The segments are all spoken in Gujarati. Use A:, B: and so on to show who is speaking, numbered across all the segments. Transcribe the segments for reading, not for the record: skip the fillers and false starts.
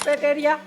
A: કાર્પેટ એરિયા,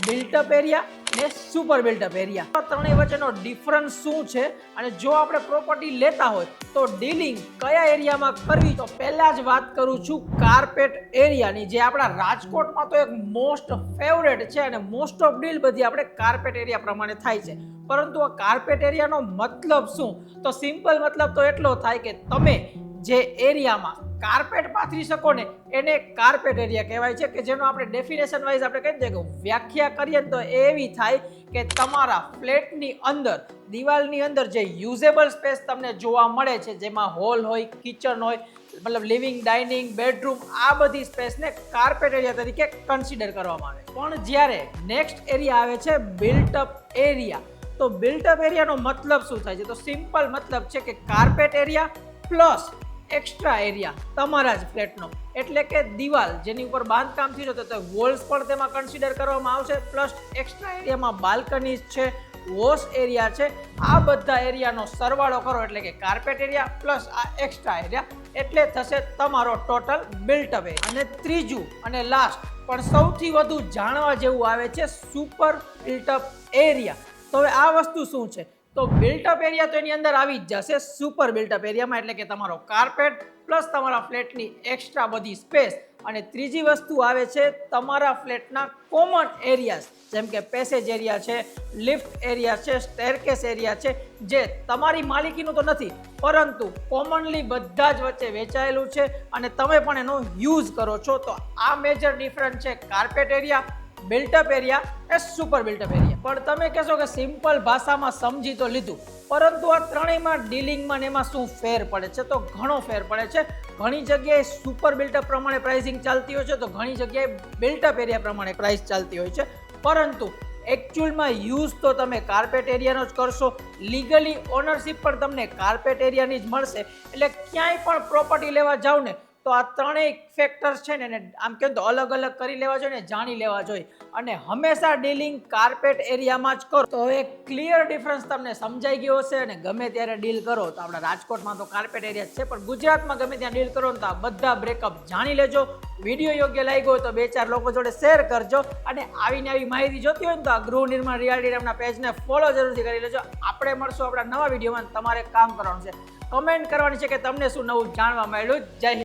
A: બિલ્ટઅપ એરિયા ને સુપર બિલ્ટઅપ એરિયા. આ ત્રણેય વચ્ચેનો ડિફરન્સ શું છે અને જો આપણે પ્રોપર્ટી લેતા હોય તો ડીલિંગ કયા એરિયામાં કરવી, તો પહેલા જ વાત કરું છું કાર્પેટ એરિયાની, જે આપણા રાજકોટમાં તો એક મોસ્ટ ફેવરેટ છે અને મોસ્ટ ઓફ ડીલ બધી આપણે કાર્પેટ એરિયા પ્રમાણે થાય છે. પરંતુ આ કાર્પેટ એરિયાનો મતલબ શું? તો સિમ્પલ મતલબ તો એટલો થાય કે તમે જે એરિયામાં કાર્પેટ પાથરી શકો ને એને કાર્પેટ એરિયા કહેવાય છે, કે જેનો આપણે ડેફિનેશન વાઇઝ આપણે કહી દઈએ કે વ્યાખ્યા કરીએ તો એવી થાય કે તમારા ફ્લેટની અંદર દિવાલની અંદર જે યુઝેબલ સ્પેસ તમને જોવા મળે છે, જેમાં હોલ હોય, કિચન હોય, મતલબ લિવિંગ, ડાઇનિંગ, બેડરૂમ, આ બધી સ્પેસને કાર્પેટ એરિયા તરીકે કન્સિડર કરવામાં આવે. પણ જ્યારે નેક્સ્ટ એરિયા આવે છે બિલ્ટઅપ એરિયા, તો બિલ્ટઅપ એરિયાનો મતલબ શું થાય છે? તો સિમ્પલ મતલબ છે કે carpet area plus extra area તમારા જ ફ્લેટનો, એટલે કે દિવાલ જેની ઉપર બાંધકામ થયું છે તો વોલ્સ પણ તેમાં કન્સિડર કરવામાં આવશે, પ્લસ એક્સ્ટ્રા એરિયામાં બાલ્કનીઝ છે, વોશ એરિયા છે, આ બધા એરિયાનો સરવાળો કરો એટલે કે કાર્પેટ એરિયા પ્લસ આ એક્સ્ટ્રા એરિયા, એટલે થશે તમારો ટોટલ બિલ્ટઅપ એરિયા. અને ત્રીજું અને લાસ્ટ પણ સૌથી વધુ જાણવા જેવું આવે છે સુપર બિલ્ટઅપ એરિયા. તો હવે આ વસ્તુ શું છે? તો બિલ્ટઅપ એરિયા તો એની અંદર આવી જ જશે સુપર બિલ્ટઅપ એરિયામાં, એટલે કે તમારો કાર્પેટ પ્લસ તમારા ફ્લેટની એક્સ્ટ્રા બધી સ્પેસ. અને ત્રીજી વસ્તુ આવે છે તમારા ફ્લેટના કોમન એરિયાઝ, જેમ કે પેસેજ એરિયા છે, લિફ્ટ એરિયા છે, સ્ટેરકેસ એરિયા છે, જે તમારી માલિકીનું તો નથી પરંતુ કોમનલી બધા જ વચ્ચે વેચાયેલું છે અને તમે પણ એનો યુઝ કરો છો. તો આ મેજર ડિફરન્સ છે કાર્પેટ એરિયા, બિલ્ટઅપ એરિયા એ સુપર બિલ્ટઅપ એરિયા. પણ તમે કહેશો કે સિમ્પલ ભાષામાં સમજી તો લીધું, પરંતુ આ ત્રણેયમાં ડીલિંગમાં એમાં શું ફેર પડે છે? તો ઘણો ફેર પડે છે. ઘણી જગ્યાએ સુપર બિલ્ટઅપ પ્રમાણે પ્રાઇસિંગ ચાલતી હોય છે, તો ઘણી જગ્યાએ બિલ્ટઅપ એરિયા પ્રમાણે પ્રાઇસ ચાલતી હોય છે. પરંતુ એકચ્યુઅલમાં યુઝ તો તમે કાર્પેટ એરિયાનો જ કરશો. લીગલી ઓનરશિપ પણ તમને કાર્પેટ એરિયાની જ મળશે. એટલે ક્યાંય પણ પ્રોપર્ટી લેવા જાવ ને તો આ ત્રણેય ફેક્ટર્સ છે ને આમ કહે તો અલગ અલગ કરી લેવા જોઈએ ને જાણી લેવા જોઈએ, અને હંમેશા ડીલિંગ કાર્પેટ એરિયામાં જ કરો. તો એક ક્લિયર ડિફરન્સ તમને સમજાઈ ગયો હશે. અને ગમે ત્યારે ડીલ કરો તો આપણા રાજકોટમાં તો કાર્પેટ એરિયા છે, પણ ગુજરાતમાં ગમે ત્યાં ડીલ કરો ને તો આ બધા બ્રેકઅપ જાણી લેજો. વિડીયો યોગ્ય લાગ્યો હોય તો 2-4 લોકો જોડે શેર કરજો, અને આવીને આવી માહિતી જોતી હોય ને તો આ ગૃહ નિર્માણ રિયાલિટી નામના પેજને ફોલો જરૂરથી કરી લેજો. આપણે મળશું આપણા નવા વિડીયોમાં. તમારે કામ કરવાનું છે, કમેન્ટ કરવાની છે કે તમને શું નવું જાણવા મળ્યું. જય હિન્દ.